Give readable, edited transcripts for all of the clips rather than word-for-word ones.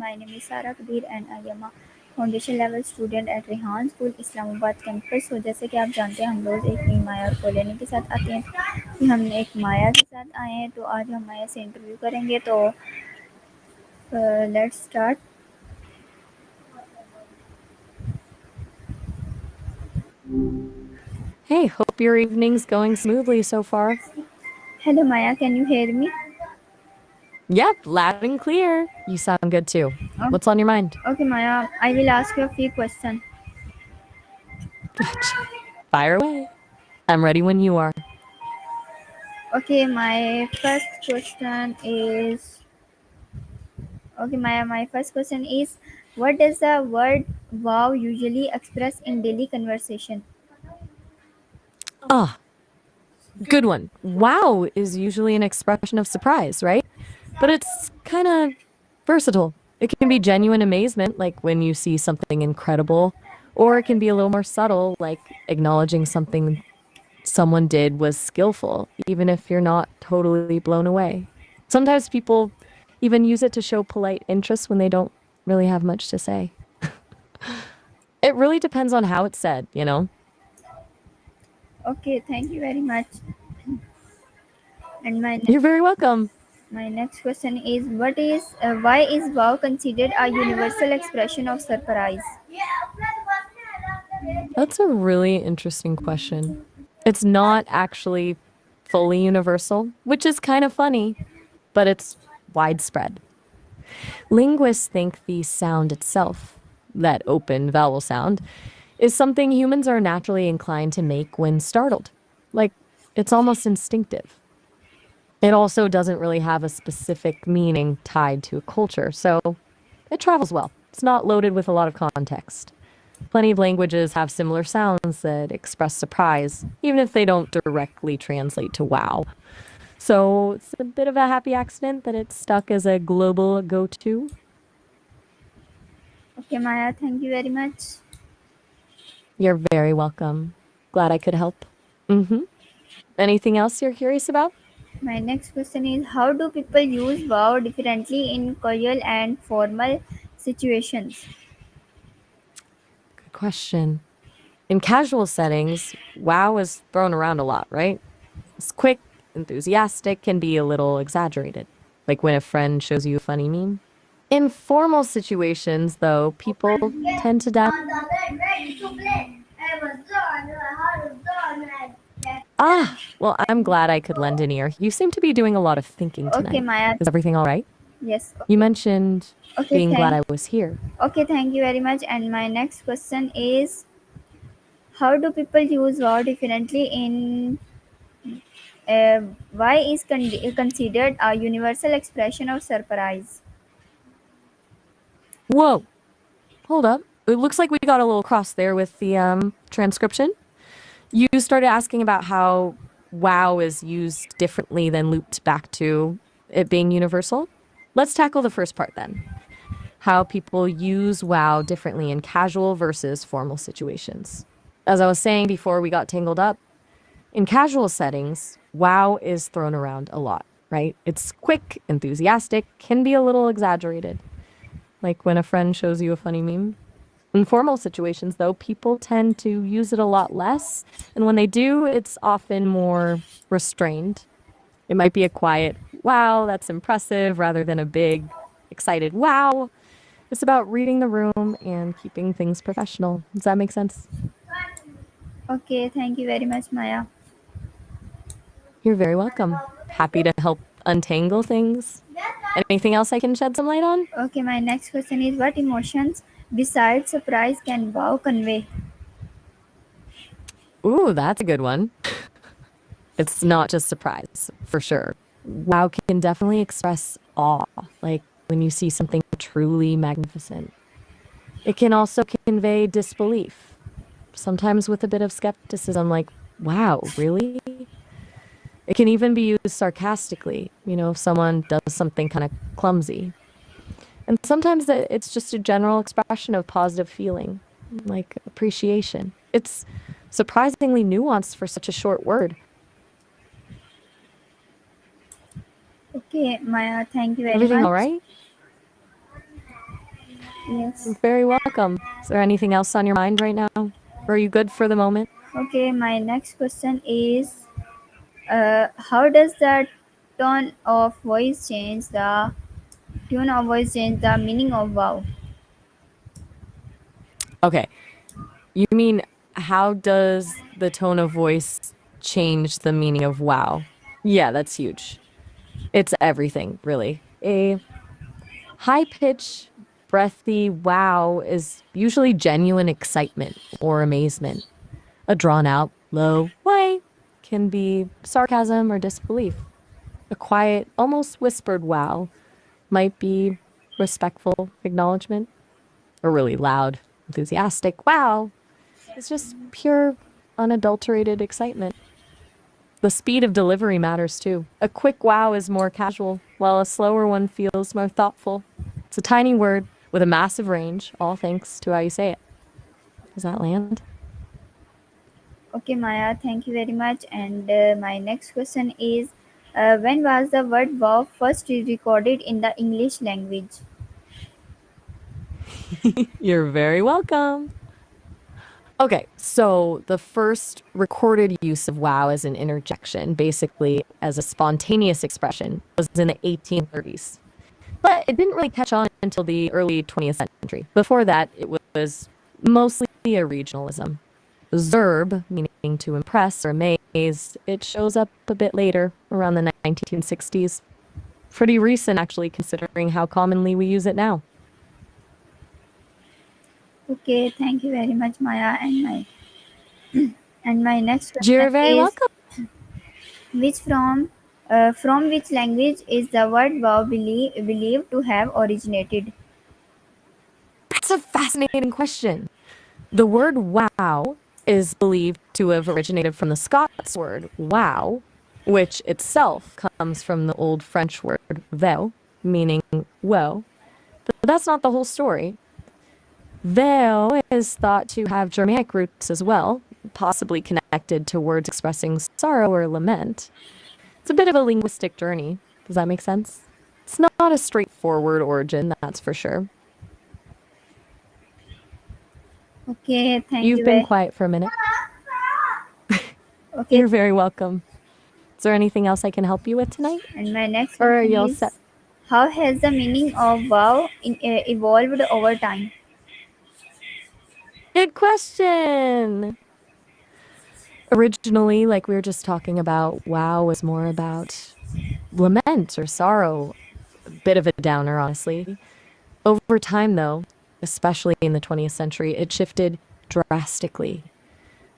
My name is Sara Kabir and I am a foundation level student at Rehan school Islamabad campus. तो जैसे कि आप जानते हैं हम रोज़ एक नई माया और कॉलोनी के साथ आते हैं, कि हम एक माया के साथ आए हैं। तो आज हम माया से इंटरव्यू करेंगे। तो let's start. Hey, hope your evening's going smoothly so far. Hello Maya, can you hear me? Yep, loud and clear. You sound good too. What's on your mind? Okay Maya, I will ask you a few question. Gotcha. Fire away. I'm ready when you are. Okay, my first question is my first question is, what does the word wow usually express in daily conversation? Ah, good one. Wow is usually an expression of surprise, right? But it's kind of versatile. It can be genuine amazement, like when you see something incredible, or it can be a little more subtle, like acknowledging something someone did was skillful, even if you're not totally blown away. Sometimes people even use it to show polite interest when they don't really have much to say. It really depends on how it's said, you know? Okay, thank you very much. And You're very welcome. my next question is, why is wow considered a universal expression of surprise? That's a really interesting question. It's not actually fully universal, which is kind of funny, but it's widespread. Linguists think the sound itself, that open vowel sound, is something humans are naturally inclined to make when startled. Like, it's almost instinctive. It also doesn't really have a specific meaning tied to a culture, so it travels well. It's not loaded with a lot of context. Plenty of languages have similar sounds that express surprise, even if they don't directly translate to wow. So it's a bit of a happy accident that it's stuck as a global go-to. Okay, Maya, thank you very much. You're very welcome. Glad I could help. Mm-hmm. Anything else you're curious about? My next question is, how do people use wow differently in casual and formal situations? Good question. In casual settings, wow is thrown around a lot, right? It's quick, enthusiastic, can be a little exaggerated, like when a friend shows you a funny meme. In formal situations, though, people tend to well, I'm glad I could lend an ear. You seem to be doing a lot of thinking Okay, tonight. Maya. Is everything all right? Yes. You Okay. mentioned Okay. being glad I was here. Okay. Thank you very much. And my next question is, how do people use wow differently in why is considered a universal expression of surprise? Whoa, hold up. It looks like we got a little cross there with the transcription. You started asking about how wow is used differently than looped back to it being universal. Let's tackle the first part then. How people use wow differently in casual versus formal situations. As I was saying before we got tangled up, in casual settings, wow is thrown around a lot, right? It's quick, enthusiastic, can be a little exaggerated, like when a friend shows you a funny meme. In formal situations, though, people tend to use it a lot less, and when they do, it's often more restrained. It might be a quiet, wow, that's impressive, rather than a big, excited, wow. It's about reading the room and keeping things professional. Does that make sense? Okay. Thank you very much, Maya. You're very welcome. Happy to help untangle things. Anything else I can shed some light on? Okay. My next question is, what emotions besides surprise can wow convey? Ooh, that's a good one. It's not just surprise, for sure. Wow can definitely express awe, like when you see something truly magnificent. It can also convey disbelief, sometimes with a bit of skepticism, like, wow, really? It can even be used sarcastically, if someone does something kind of clumsy. And sometimes it's just a general expression of positive feeling, like appreciation. It's surprisingly nuanced for such a short word. Okay, Maya, thank you very Everything much. all right? Yes. You're very welcome. Is there anything else on your mind right now? Or are you good for the moment? Okay, my next question is how does the tone of voice change the meaning of wow? Okay. You mean, how does the tone of voice change the meaning of wow? Yeah, that's huge. It's everything, really. A high pitch, breathy wow is usually genuine excitement or amazement. A drawn out, low why can be sarcasm or disbelief. A quiet, almost whispered wow might be respectful acknowledgement. A really loud, enthusiastic wow is just pure, unadulterated excitement. The speed of delivery matters too. A quick wow is more casual, while a slower one feels more thoughtful. It's a tiny word with a massive range, all thanks to how you say it. Does that land? Okay, Maya, thank you very much. And my next question is when was the word wow first recorded in the English language? You're very welcome. Okay, so the first recorded use of wow as an interjection, basically as a spontaneous expression, was in the 1830s. But it didn't really catch on until the early 20th century. Before that, it was mostly a regionalism. Zerb, meaning to impress or amaze, it shows up a bit later, around the 1960s. Pretty recent, actually, considering how commonly we use it now. Okay, thank you very much, Maya. And my next question You're very is welcome. which from which language is the word wow believed to have originated? That's a fascinating question. The word wow is believed to have originated from the Scots word wow, which itself comes from the old French word veo, meaning woe. But that's not the whole story. Veo is thought to have Germanic roots as well, possibly connected to words expressing sorrow or lament. It's a bit of a linguistic journey. Does that make sense? It's not a straightforward origin, that's for sure. Okay, thank You've you been very. quiet for a minute. Okay, You're very welcome. Is there anything else I can help you with tonight? and my next Or are question you all set? is how has the meaning of wow evolved over time? Good question. Originally, like we were just talking about, wow was more about lament or sorrow, a bit of a downer, honestly. Over time, though, especially in the 20th century, it shifted drastically.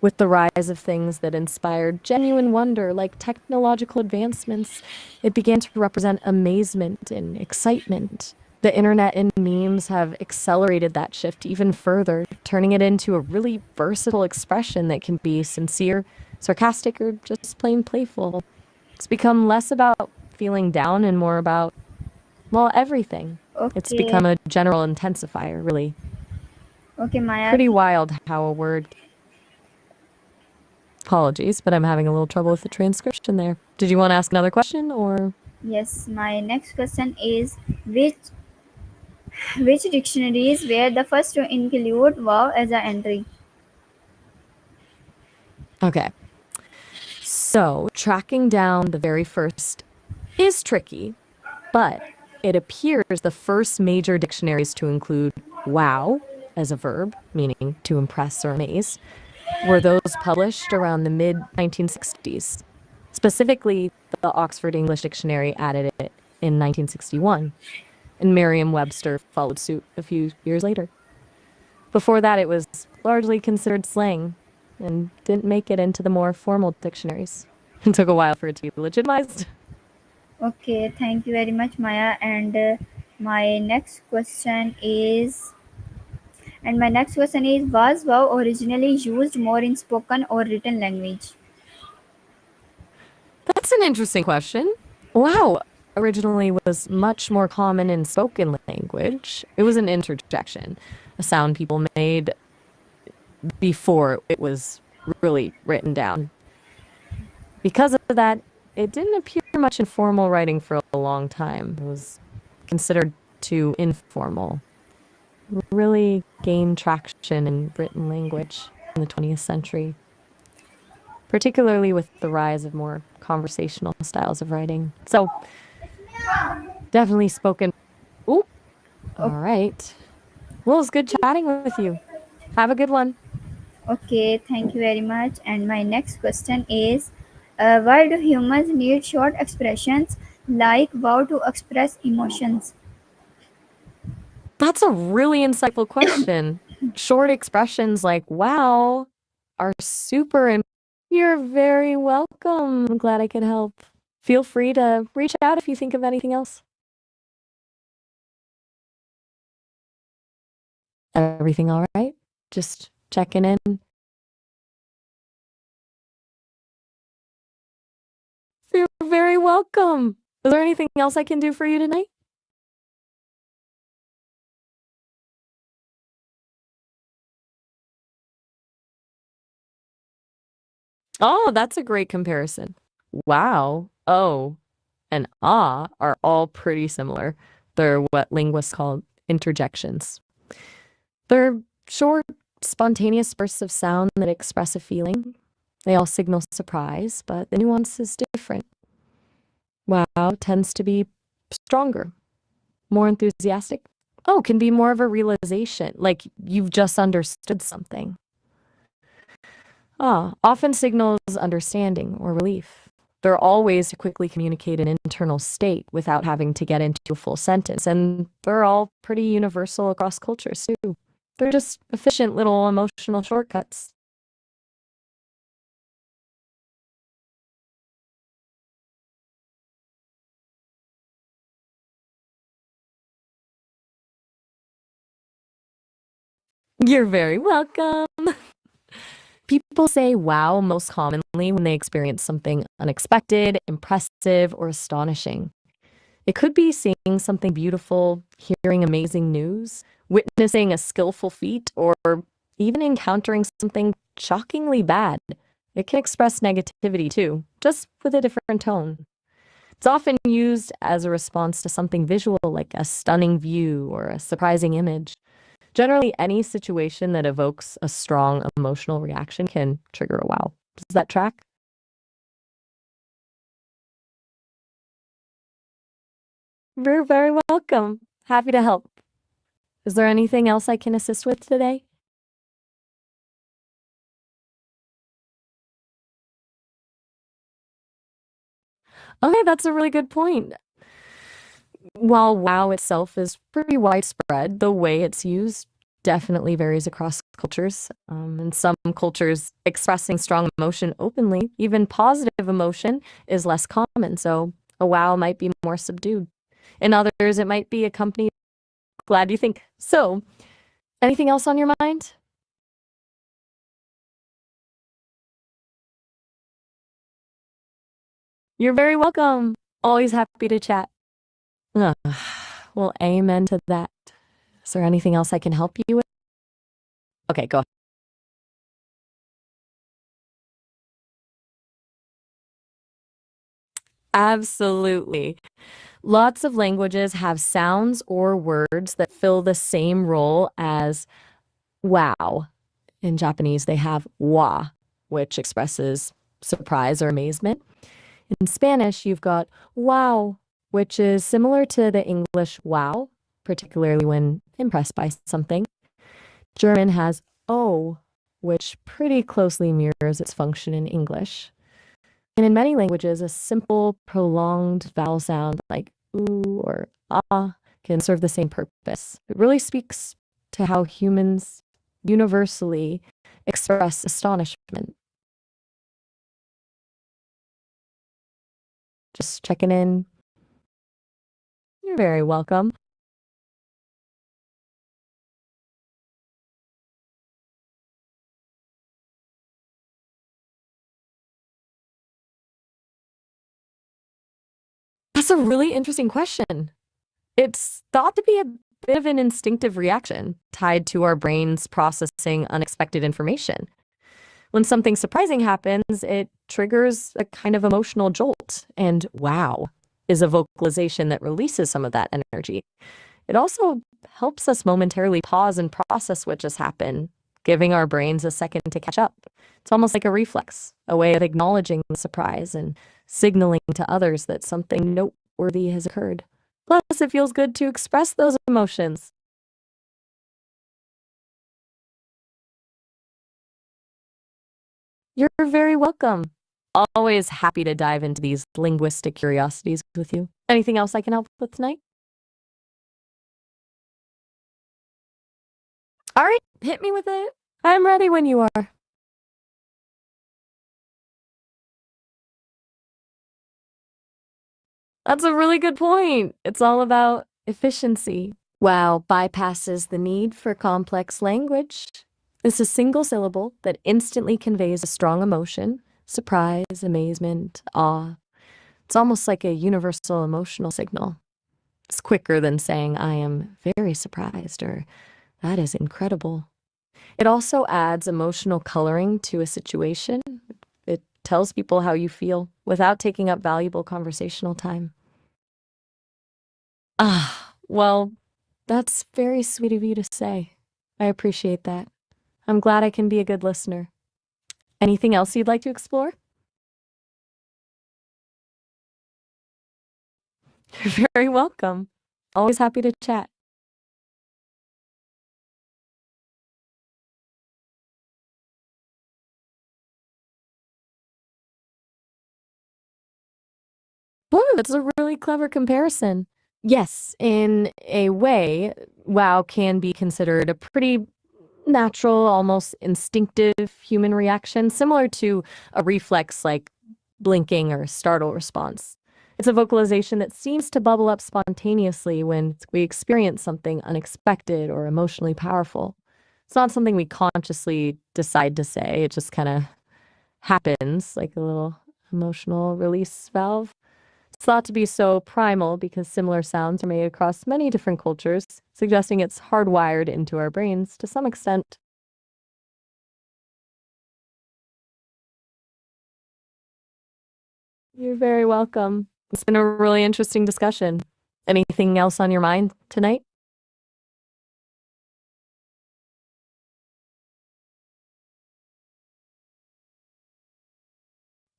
With the rise of things that inspired genuine wonder, like technological advancements, it began to represent amazement and excitement. The internet and memes have accelerated that shift even further, turning it into a really versatile expression that can be sincere, sarcastic, or just plain playful. It's become less about feeling down and more about, well, everything. It's Okay, become a general intensifier, really. okay, Maya. Pretty wild how a word. Apologies, but I'm having a little trouble with the transcription there. Did you want to ask another question or? Yes, my next question is which dictionaries were the first to include wow as an entry? Okay. So, tracking down the very first is tricky, but it appears the first major dictionaries to include wow as a verb, meaning to impress or amaze, were those published around the mid 1960s. Specifically, the Oxford English Dictionary added it in 1961, and Merriam Webster followed suit a few years later. Before that, it was largely considered slang and didn't make it into the more formal dictionaries. It took a while for it to be legitimized. Okay, thank you very much, Maya. My next question is, was wow originally used more in spoken or written language? That's an interesting question. Wow originally was much more common in spoken language. It was an interjection, a sound people made before it was really written down. Because of that, it didn't appear much in formal writing for a long time. It was considered too informal. really gained traction in written language in the 20th century, particularly with the rise of more conversational styles of writing. So, definitely spoken. Ooh, O- all right. Well, it was good chatting with you. Have a good one. Okay, thank you very much. And my next question is, why do humans need short expressions like wow to express emotions? That's a really insightful question. Short expressions like wow are super. You're very welcome. I'm glad I could help. Feel free to reach out if you think of anything else. Everything all right? Just checking in. You're very welcome. Is there anything else I can do for you tonight? Oh, that's a great comparison. Wow, oh, and ah are all pretty similar. They're what linguists call interjections. They're short, spontaneous bursts of sound that express a feeling. They all signal surprise, but the nuance is different. Wow tends to be stronger, more enthusiastic. Oh, can be more of a realization, like you've just understood something. Ah, often signals understanding or relief. There are all ways to quickly communicate an internal state without having to get into a full sentence, and they're all pretty universal across cultures too. They're just efficient little emotional shortcuts. You're very welcome. People say wow most commonly when they experience something unexpected, impressive, or astonishing. It could be seeing something beautiful, hearing amazing news, witnessing a skillful feat, or even encountering something shockingly bad. It can express negativity too, just with a different tone. It's often used as a response to something visual like a stunning view or a surprising image. Generally, any situation that evokes a strong emotional reaction can trigger a wow. Does that track? You're very welcome. Happy to help. Is there anything else I can assist with today? Okay, that's a really good point. While wow itself is pretty widespread, the way it's used definitely varies across cultures. In some cultures, expressing strong emotion openly, even positive emotion, is less common. So a wow might be more subdued. In others, it might be accompanied. Glad you think so. Anything else on your mind? You're very welcome. Always happy to chat. Ugh, well, amen to that. Is there anything else I can help you with? Okay, go. Absolutely. Lots of languages have sounds or words that fill the same role as wow. In Japanese, they have wa, which expresses surprise or amazement. In Spanish, you've got wow, which is similar to the English wow, particularly when impressed by something. German has oh, which pretty closely mirrors its function in English. And in many languages, a simple, prolonged vowel sound like oo or ah can serve the same purpose. It really speaks to how humans universally express astonishment. Just checking in. You're very welcome. That's a really interesting question. It's thought to be a bit of an instinctive reaction tied to our brains processing unexpected information. When something surprising happens, it triggers a kind of emotional jolt, and wow is a vocalization that releases some of that energy. It also helps us momentarily pause and process what just happened, giving our brains a second to catch up. It's almost like a reflex, a way of acknowledging the surprise and signaling to others that something noteworthy has occurred. Plus, it feels good to express those emotions. You're very welcome. Always happy to dive into these linguistic curiosities with you. Anything else I can help with tonight? All right, hit me with it. I'm ready when you are. That's a really good point. It's all about efficiency. Wow bypasses the need for complex language. It's a single syllable that instantly conveys a strong emotion, surprise, amazement, awe. It's almost like a universal emotional signal. It's quicker than saying, I am very surprised, or that is incredible. It also adds emotional coloring to a situation. It tells people how you feel without taking up valuable conversational time. Well, that's very sweet of you to say. I appreciate that. I'm glad I can be a good listener. Anything else you'd like to explore? You're very welcome. Always happy to chat. Whoa, that's a really clever comparison. Yes, in a way, wow can be considered a pretty natural, almost instinctive human reaction, similar to a reflex like blinking or startle response. It's a vocalization that seems to bubble up spontaneously when we experience something unexpected or emotionally powerful. It's not something we consciously decide to say, it just kind of happens like a little emotional release valve. It's thought to be so primal because similar sounds are made across many different cultures, suggesting it's hardwired into our brains to some extent. You're very welcome. It's been a really interesting discussion. Anything else on your mind tonight?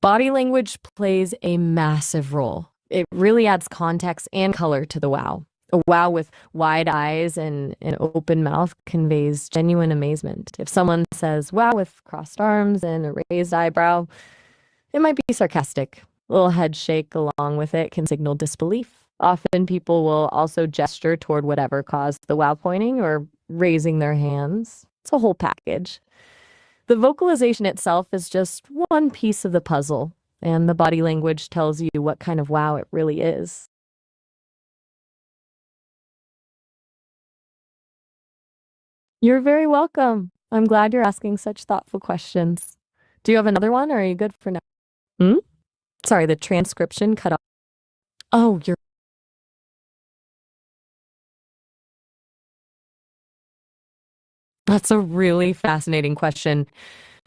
Body language plays a massive role. It really adds context and color to the wow. A wow with wide eyes and an open mouth conveys genuine amazement. If someone says wow with crossed arms and a raised eyebrow, it might be sarcastic. A little head shake along with it can signal disbelief. Often people will also gesture toward whatever caused the wow pointing or raising their hands. It's a whole package. The vocalization itself is just one piece of the puzzle, and the body language tells you what kind of wow it really is. You're very welcome. I'm glad you're asking such thoughtful questions. Do you have another one, or are you good for now? Hmm? Sorry, the transcription cut off. Oh, that's a really fascinating question.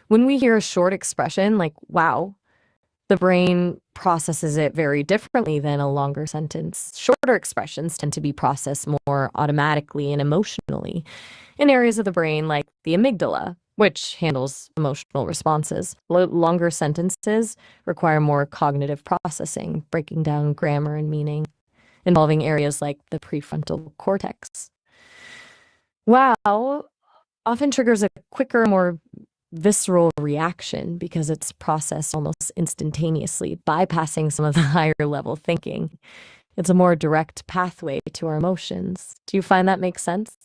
When we hear a short expression like wow, the brain processes it very differently than a longer sentence. Shorter expressions tend to be processed more automatically and emotionally in areas of the brain like the amygdala, which handles emotional responses. Longer sentences require more cognitive processing, breaking down grammar and meaning, involving areas like the prefrontal cortex. Wow often triggers a quicker, more visceral reaction because it's processed almost instantaneously, bypassing some of the higher level thinking. It's a more direct pathway to our emotions. Do you find that makes sense?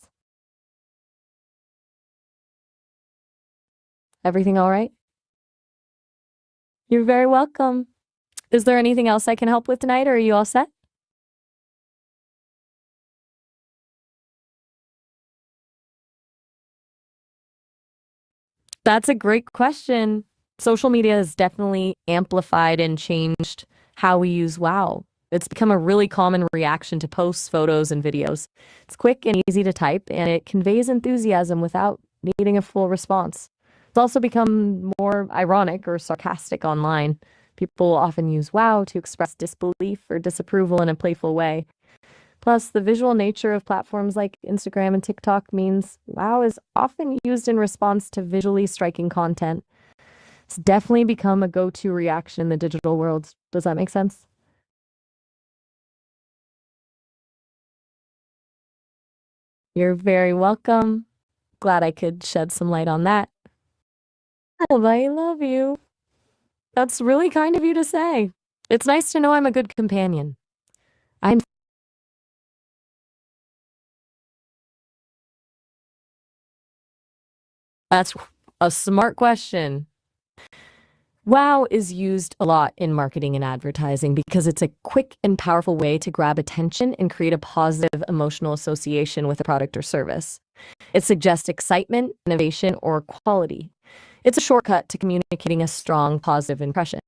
Everything all right? You're very welcome. Is there anything else I can help with tonight, or are you all set? That's a great question. Social media has definitely amplified and changed how we use wow. It's become a really common reaction to posts, photos, and videos. It's quick and easy to type, and it conveys enthusiasm without needing a full response. It's also become more ironic or sarcastic online. People often use wow to express disbelief or disapproval in a playful way. Plus, the visual nature of platforms like Instagram and TikTok means wow is often used in response to visually striking content. It's definitely become a go-to reaction in the digital world. Does that make sense? You're very welcome. Glad I could shed some light on that. Oh, I love you. That's really kind of you to say. It's nice to know I'm a good companion. I'm That's a smart question. Wow is used a lot in marketing and advertising because it's a quick and powerful way to grab attention and create a positive emotional association with a product or service. It suggests excitement, innovation, or quality. It's a shortcut to communicating a strong, positive impression.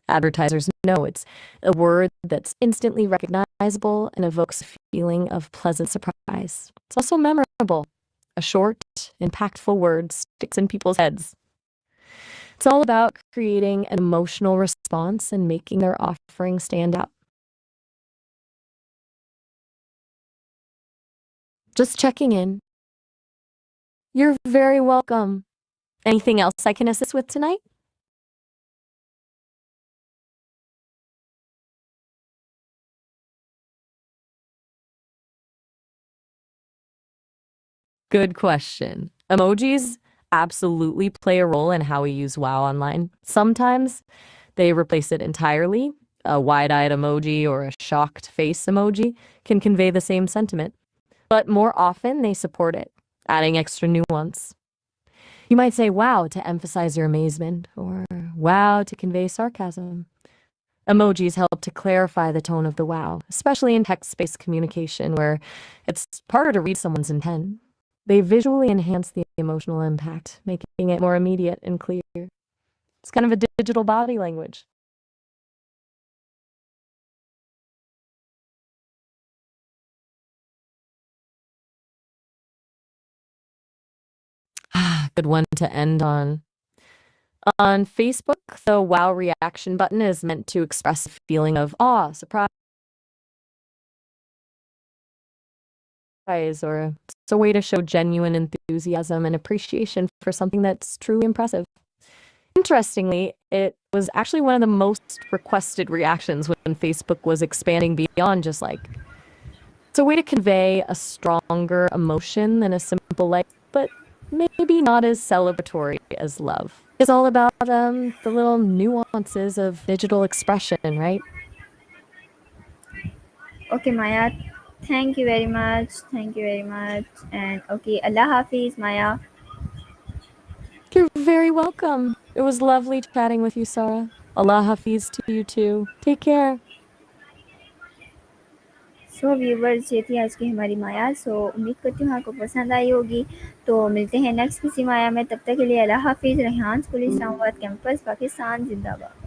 Advertisers know it's a word that's instantly recognizable and evokes a feeling of pleasant surprise. It's also memorable. A short, impactful word sticks in people's heads. It's all about creating an emotional response and making their offering stand out. Just checking in. You're very welcome. Anything else I can assist with tonight? Good question. Emojis absolutely play a role in how we use WoW online. Sometimes they replace it entirely. A wide-eyed emoji or a shocked face emoji can convey the same sentiment, but more often they support it, adding extra nuance. You might say wow to emphasize your amazement, or wow to convey sarcasm. Emojis help to clarify the tone of the wow, especially in text-based communication where it's harder to read someone's intent. They visually enhance the emotional impact, making it more immediate and clear. It's kind of a digital body language. Good one to end on. On Facebook, the wow reaction button is meant to express a feeling of awe, surprise, or it's a way to show genuine enthusiasm and appreciation for something that's truly impressive. Interestingly, it was actually one of the most requested reactions when Facebook was expanding beyond just like. It's a way to convey a stronger emotion than a simple like, but maybe not as celebratory as love. It's all about the little nuances of digital expression, right? Okay, Maya. Thank you very much. Thank you very much. And okay, Allah Hafiz, Maya. You're very welcome. It was lovely chatting with you, Sarah. Allah Hafiz to you too. Take care. So viewers, ये थी आज की हमारी माया। सो उम्मीद करती हूँ आपको पसंद आई होगी। तो मिलते हैं नेक्स्ट किसी माया में। तब तक के लिए अल्लाह हाफिज़। रेहान स्कूल इस्लामाबाद कैंपस, पाकिस्तान जिंदाबाद।